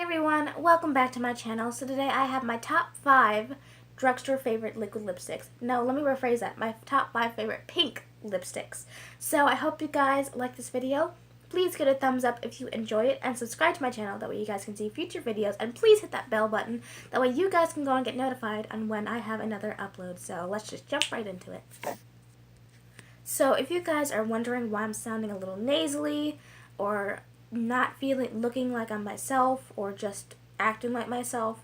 everyone, welcome back to my channel. So today I have my top 5 drugstore favorite liquid lipsticks. No, let me rephrase that. My top 5 favorite pink lipsticks. So I hope you guys like this video. Please give it a thumbs up if you enjoy it and subscribe to my channel. That way you guys can see future videos. And please hit that bell button. That way you guys can go and get notified on when I have another upload. So let's just jump right into it. So if you guys are wondering why I'm sounding a little nasally or not looking like I'm myself or just acting like myself,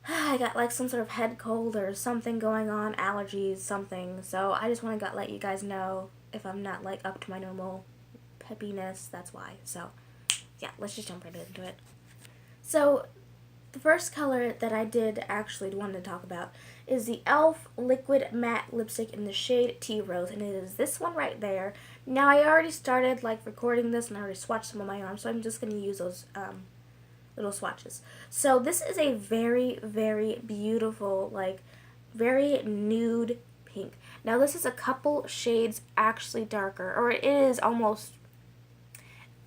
I got like some sort of head cold or something going on, allergies, something. So I just want to let you guys know if I'm not like up to my normal peppiness, that's why. So yeah, let's just jump right into it. So the first color that I did actually want to talk about is the e.l.f. Liquid Matte Lipstick in the shade Tea Rose, and it is this one right there. Now I already started like recording this and I already swatched some on my arm, so I'm just going to use those little swatches. So this is a very, very beautiful, like very nude pink. Now this is a couple shades actually darker, or it is almost,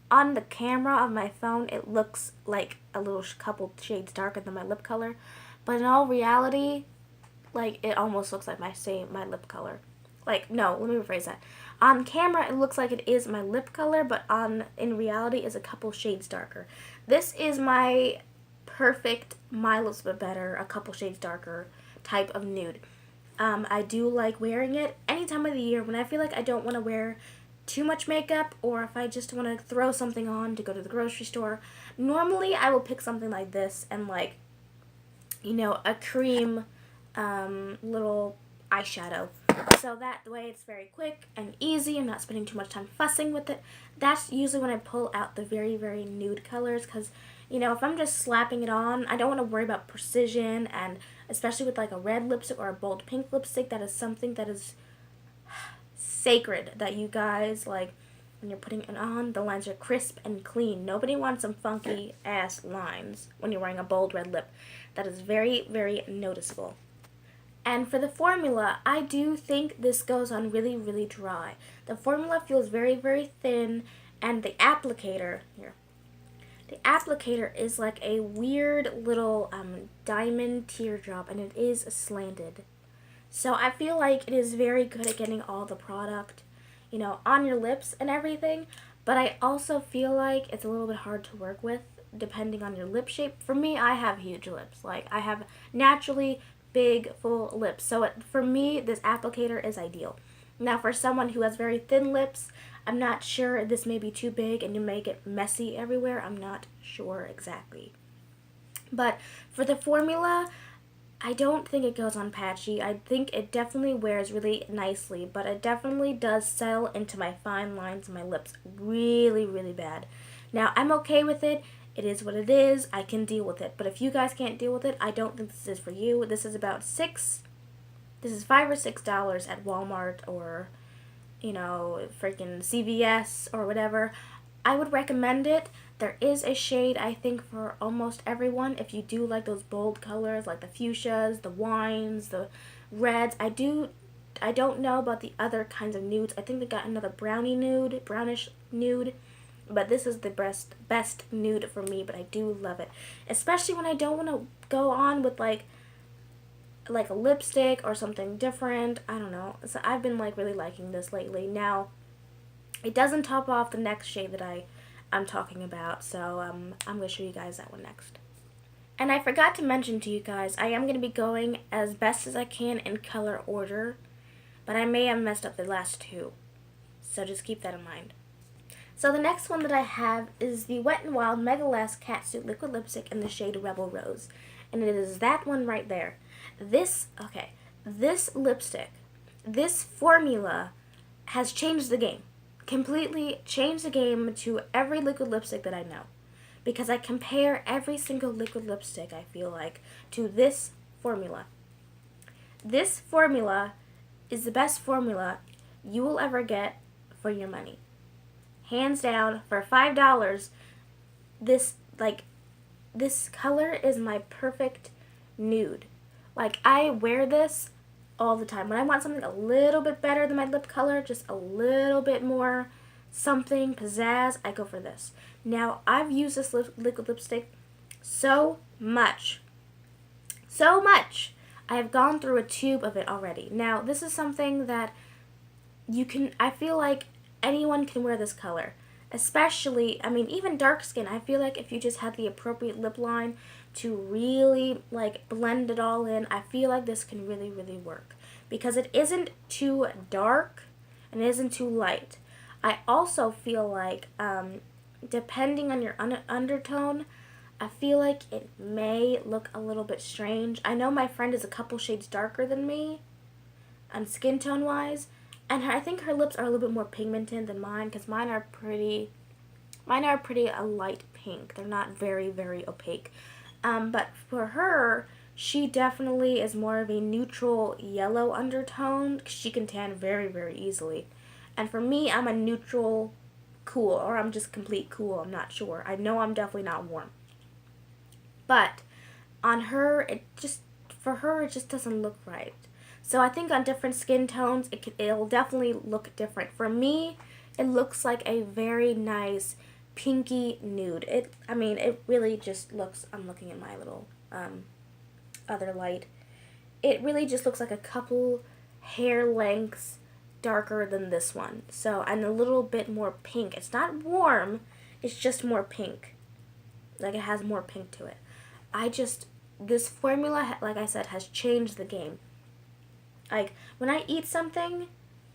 on the camera of my phone, it looks like a little couple shades darker than my lip color. But in all reality, like, it almost looks like my lip color. Like, no, let me rephrase that. On camera, it looks like it is my lip color, but in reality, is a couple shades darker. This is my perfect My Lips But Better, a couple shades darker type of nude. I do like wearing it any time of the year when I feel like I don't want to wear too much makeup, or if I just want to throw something on to go to the grocery store. Normally I will pick something like this and, like, you know, a cream little eyeshadow, so that way it's very quick and easy. I'm not spending too much time fussing with it. That's usually when I pull out the very, very nude colors, because, you know, if I'm just slapping it on, I don't want to worry about precision, and especially with like a red lipstick or a bold pink lipstick, that is something that is sacred, that you guys, like, when you're putting it on, the lines are crisp and clean. Nobody wants some funky ass lines when you're wearing a bold red lip. That is very, very noticeable. And for the formula, I do think this goes on really, really dry. The formula feels very, very thin, and the applicator is like a weird little diamond teardrop, and it is slanted. So I feel like it is very good at getting all the product, you know, on your lips and everything, but I also feel like it's a little bit hard to work with depending on your lip shape. For me, I have huge lips. Like, I have naturally big, full lips. So for me, this applicator is ideal. Now, for someone who has very thin lips, I'm not sure, this may be too big and you may get messy everywhere. I'm not sure exactly. But for the formula, I don't think it goes on patchy. I think it definitely wears really nicely, but it definitely does settle into my fine lines of my lips really, really bad. Now, I'm okay with it. It is what it is. I can deal with it. But if you guys can't deal with it, I don't think this is for you. This is about $5 or $6 at Walmart or, you know, freaking CVS or whatever. I would recommend it. There is a shade, I think, for almost everyone. If you do like those bold colors, like the fuchsias, the wines, the reds. I don't know about the other kinds of nudes. I think they got another brownish nude. But this is the best nude for me, but I do love it. Especially when I don't want to go on with like a lipstick or something different. I don't know. So I've been like really liking this lately. Now, it doesn't top off the next shade that I'm talking about, so I'm going to show you guys that one next. And I forgot to mention to you guys, I am going to be going as best as I can in color order, but I may have messed up the last two, so just keep that in mind. So the next one that I have is the Wet n Wild Megalast Catsuit Liquid Lipstick in the shade Rebel Rose, and it is that one right there. This lipstick, this formula has changed the game. Completely changed the game to every liquid lipstick that I know, because I compare every single liquid lipstick, I feel like, to this formula. This formula is the best formula you will ever get for your money. Hands down, for $5, this color is my perfect nude. Like, I wear this all the time. When I want something a little bit better than my lip color, just a little bit more something pizzazz, I go for this. Now, I've used this liquid lipstick so much. So much. I have gone through a tube of it already. Now, this is something that I feel like anyone can wear this color. Especially, I mean, even dark skin. I feel like if you just had the appropriate lip line to really, like, blend it all in, I feel like this can really, really work. Because it isn't too dark and it isn't too light. I also feel like, depending on your undertone, I feel like it may look a little bit strange. I know my friend is a couple shades darker than me, and skin tone wise, and I think her lips are a little bit more pigmented than mine, because mine are pretty a light pink. They're not very, very opaque. But for her, she definitely is more of a neutral yellow undertone. She can tan very, very easily. And for me, I'm a neutral cool, or I'm just complete cool. I'm not sure. I know I'm definitely not warm. But on her, for her, it just doesn't look right. So I think on different skin tones, it'll definitely look different. For me, it looks like a very nice pinky nude. It really just looks, I'm looking at my little other light. It really just looks like a couple hair lengths darker than this one. So, and a little bit more pink. It's not warm, it's just more pink. Like, it has more pink to it. This formula, like I said, has changed the game. Like, when I eat something,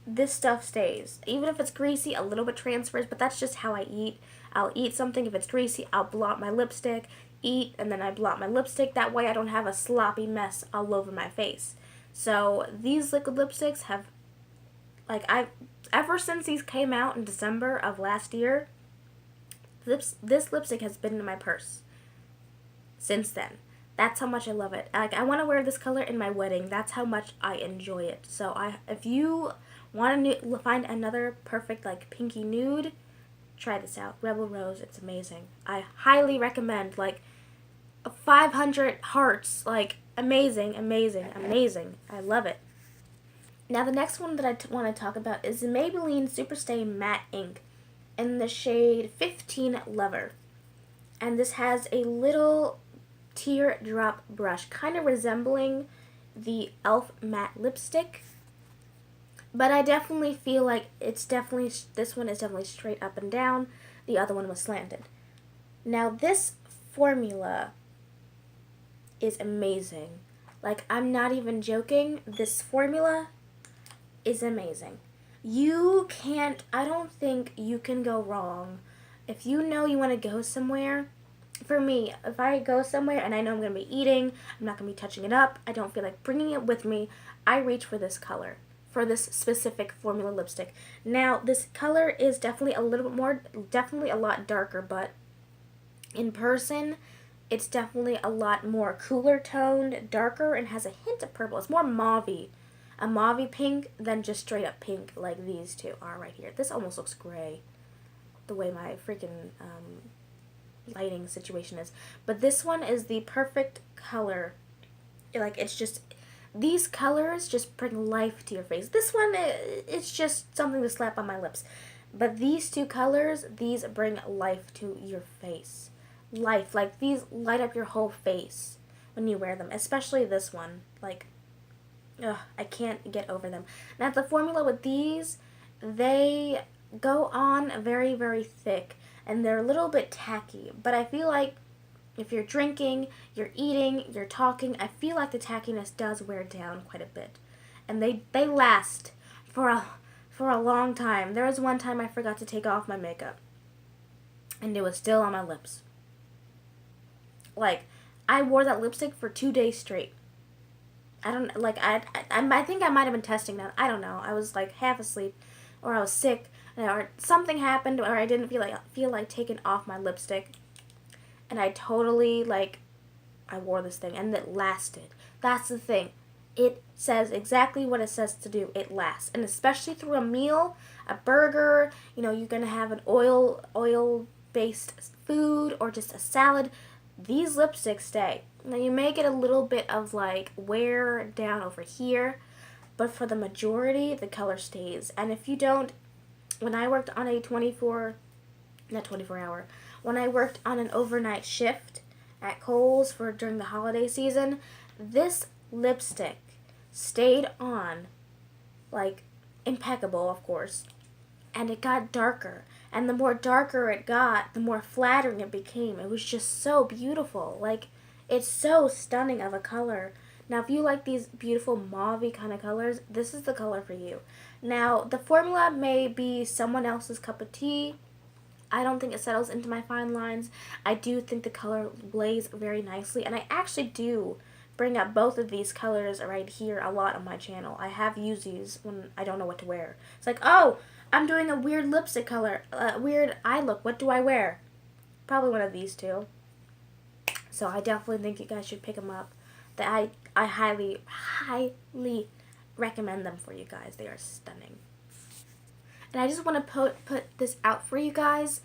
this stuff stays. Even if it's greasy, a little bit transfers, but that's just how I eat. I'll eat something, if it's greasy, I'll blot my lipstick, eat, and then I blot my lipstick. That way I don't have a sloppy mess all over my face. So, these liquid lipsticks have, ever since these came out in December of last year, this lipstick has been in my purse since then. That's how much I love it. Like, I want to wear this color in my wedding. That's how much I enjoy it. So if you want to find another perfect, like, pinky nude, try this out. Rebel Rose, it's amazing. I highly recommend. Like, 500 hearts. Like, amazing, amazing, amazing. I love it. Now, the next one that I want to talk about is the Maybelline Superstay Matte Ink in the shade 15 Lover. And this has a little teardrop brush, kind of resembling the e.l.f. matte lipstick, but I definitely feel like this one is definitely straight up and down. The other one was slanted. Now, this formula is amazing. Like, I'm not even joking. This formula is amazing. I don't think you can go wrong. If you know you want to go somewhere, for me, if I go somewhere and I know I'm going to be eating, I'm not going to be touching it up, I don't feel like bringing it with me, I reach for this color, for this specific formula lipstick. Now, this color is definitely definitely a lot darker, but in person, it's definitely a lot more cooler toned, darker, and has a hint of purple. It's more mauve-y, a mauve pink than just straight up pink like these two are right here. This almost looks gray, the way my freaking lighting situation is. But this one is the perfect color. Like, it's just, these colors just bring life to your face. This one, it's just something to slap on my lips. But these two colors, these bring life to your face. Life. Like, these light up your whole face when you wear them. Especially this one. Like, I can't get over them. Now, the formula with these, they go on very, very thick. And they're a little bit tacky. But I feel like if you're drinking, you're eating, you're talking, I feel like the tackiness does wear down quite a bit. And they last for a long time. There was one time I forgot to take off my makeup. And it was still on my lips. Like, I wore that lipstick for 2 days straight. I think I might have been testing that. I don't know. I was like half asleep, or I was sick, or something happened, or I didn't feel like taking off my lipstick, and I totally, I wore this thing, and it lasted. That's the thing. It says exactly what it says to do. It lasts, and especially through a meal, a burger, you're gonna have an oil-based food, or just a salad. These lipsticks stay. Now, you may get a little bit of, wear down over here, but for the majority, the color stays. And if you don't, when I worked on a when I worked on an overnight shift, at Kohl's for during the holiday season. This lipstick stayed on, like, impeccable, of course, and it got darker. And the more darker it got, the more flattering it became. It was just so beautiful. Like, it's so stunning of a color. Now, if you like these beautiful mauve-y kind of colors, this is the color for you. Now, the formula may be someone else's cup of tea. I don't think it settles into my fine lines. I do think the color lays very nicely, and I actually do bring up both of these colors right here a lot on my channel. I have used these when I don't know what to wear. It's like, oh, I'm doing a weird lipstick color, weird eye look. What do I wear? Probably one of these two. So I definitely think you guys should pick them up. I highly, highly recommend them for you guys. They are stunning. And I just want to put this out for you guys.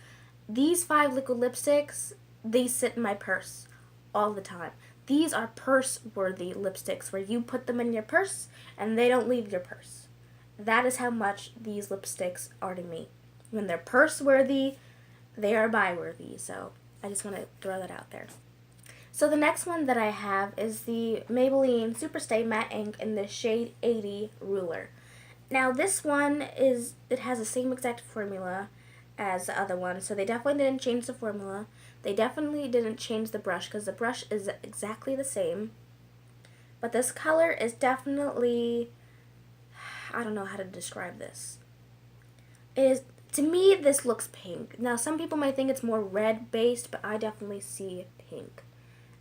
These 5 liquid lipsticks, they sit in my purse all the time. These are purse-worthy lipsticks where you put them in your purse and they don't leave your purse. That is how much these lipsticks are to me. When they're purse-worthy, they are buy-worthy. So I just want to throw that out there. So the next one that I have is the Maybelline Superstay Matte Ink in the shade 80 Ruler. Now this one it has the same exact formula as the other one, so they definitely didn't change the formula. They definitely didn't change the brush because the brush is exactly the same. But this color is definitely, I don't know how to describe this. To me, this looks pink. Now some people might think it's more red based, but I definitely see pink.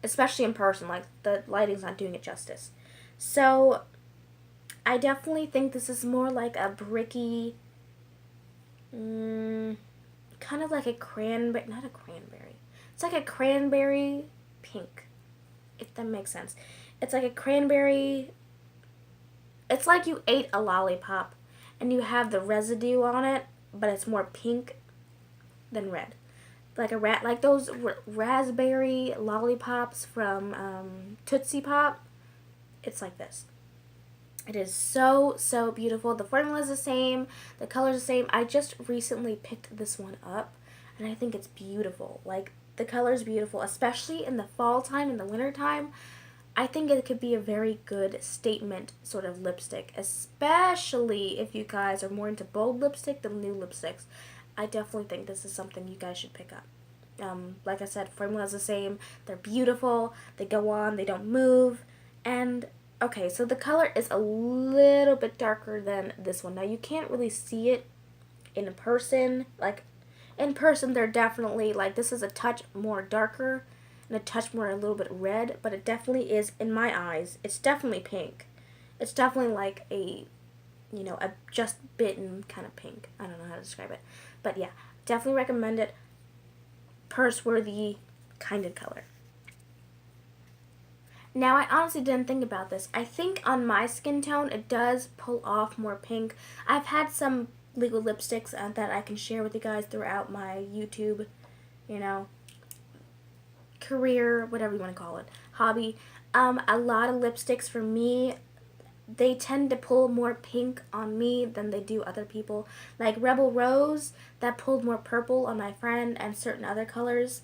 Especially in person, like the lighting's not doing it justice. So I definitely think this is more like a bricky, kind of like a cranberry, not a cranberry. It's like a cranberry pink, if that makes sense. It's like a cranberry, it's like you ate a lollipop and you have the residue on it, but it's more pink than red. Like those raspberry lollipops from Tootsie Pop. It's like this. It is so, so beautiful. The formula is the same. The color is the same. I just recently picked this one up, and I think it's beautiful. Like, the color is beautiful, especially in the fall time, in the winter time. I think it could be a very good statement sort of lipstick, especially if you guys are more into bold lipstick than nude lipsticks. I definitely think this is something you guys should pick up. Like I said, formula is the same. They're beautiful. They go on. They don't move. And okay, so the color is a little bit darker than this one. Now, you can't really see it in person. Like, in person, they're definitely, like, this is a touch more darker and a touch more a little bit red, but it definitely is, in my eyes, it's definitely pink. It's definitely like a, you know, a just bitten kind of pink. I don't know how to describe it. But yeah, definitely recommend it. Purse-worthy kind of color. Now, I honestly didn't think about this. I think on my skin tone, it does pull off more pink. I've had some liquid lipsticks that I can share with you guys throughout my YouTube, you know, career, whatever you want to call it, hobby. A lot of lipsticks for me, they tend to pull more pink on me than they do other people. Like Rebel Rose, that pulled more purple on my friend, and certain other colors,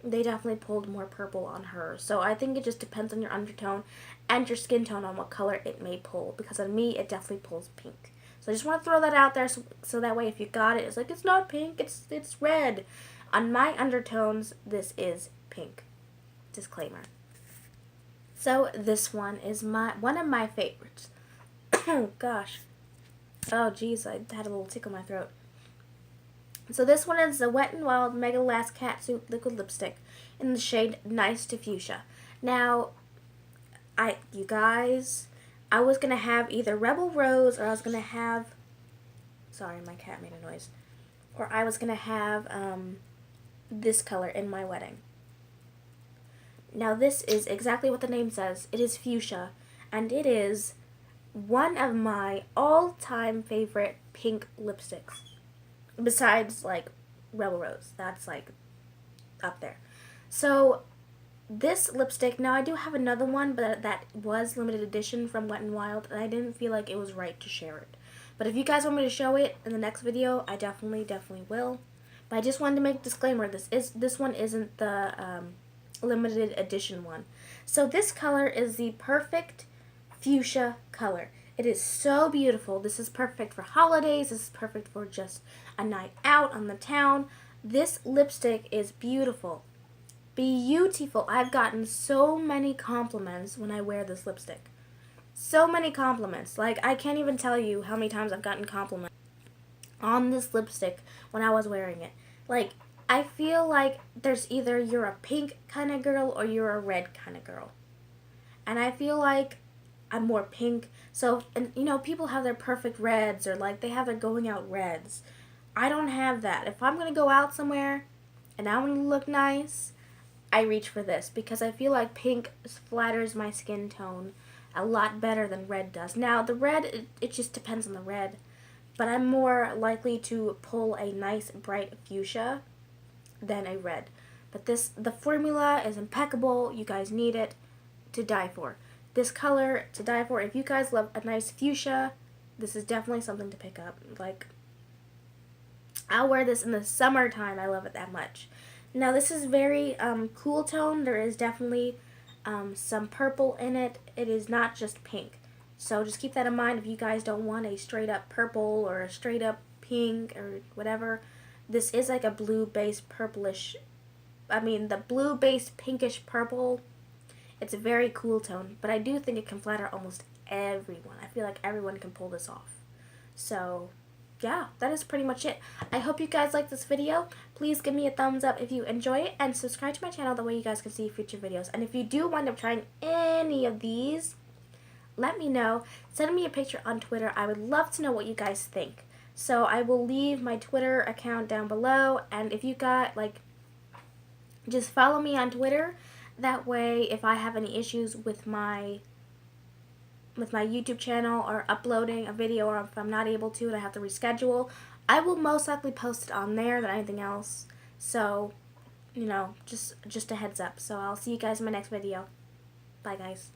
they definitely pulled more purple on her. So I think it just depends on your undertone and your skin tone on what color it may pull. Because on me, it definitely pulls pink. So I just want to throw that out there so that way if you got it, it's like, it's not pink, it's red. On my undertones, this is pink. Disclaimer. So this one is one of my favorites. Oh gosh. Oh geez, I had a little tickle in my throat. So this one is the Wet n Wild Megalast Catsuit Liquid Lipstick in the shade Nice to Fuchsia. Now, you guys, I was going to have either Rebel Rose or I was going to have, sorry, my cat made a noise, or I was going to have this color in my wedding. Now this is exactly what the name says. It is fuchsia, and it is one of my all-time favorite pink lipsticks. Besides, like, Rebel Rose. That's, like, up there. So, this lipstick, now I do have another one, but that was limited edition from Wet n Wild, and I didn't feel like it was right to share it. But if you guys want me to show it in the next video, I definitely will. But I just wanted to make a disclaimer, this one isn't the limited edition one. So this color is the perfect fuchsia color. It is so beautiful. This is perfect for holidays. This is perfect for just a night out on the town. This lipstick is beautiful. Beautiful. I've gotten so many compliments when I wear this lipstick. So many compliments. Like, I can't even tell you how many times I've gotten compliments on this lipstick when I was wearing it. Like, I feel like there's either you're a pink kind of girl or you're a red kind of girl. And I feel like I'm more pink. So, and you know, people have their perfect reds or like they have their going out reds. I don't have that. If I'm going to go out somewhere and I want to look nice, I reach for this because I feel like pink flatters my skin tone a lot better than red does. Now, the red, it just depends on the red, but I'm more likely to pull a nice bright fuchsia than a red. But the formula is impeccable. You guys need it to die for. This color to die for. If you guys love a nice fuchsia, this is definitely something to pick up. Like, I'll wear this in the summertime. I love it that much. Now, this is very cool tone. There is definitely some purple in it. It is not just pink. So just keep that in mind if you guys don't want a straight up purple or a straight up pink or whatever. This is like a blue-based purplish, the blue-based pinkish purple. It's a very cool tone, but I do think it can flatter almost everyone. I feel like everyone can pull this off. So, yeah, that is pretty much it. I hope you guys like this video. Please give me a thumbs up if you enjoy it, and subscribe to my channel. That way you guys can see future videos. And if you do wind up trying any of these, let me know. Send me a picture on Twitter. I would love to know what you guys think. So I will leave my Twitter account down below, and if you got, just follow me on Twitter. That way, if I have any issues with my YouTube channel or uploading a video, or if I'm not able to and I have to reschedule, I will most likely post it on there than anything else. So, you know, just a heads up. So I'll see you guys in my next video. Bye, guys.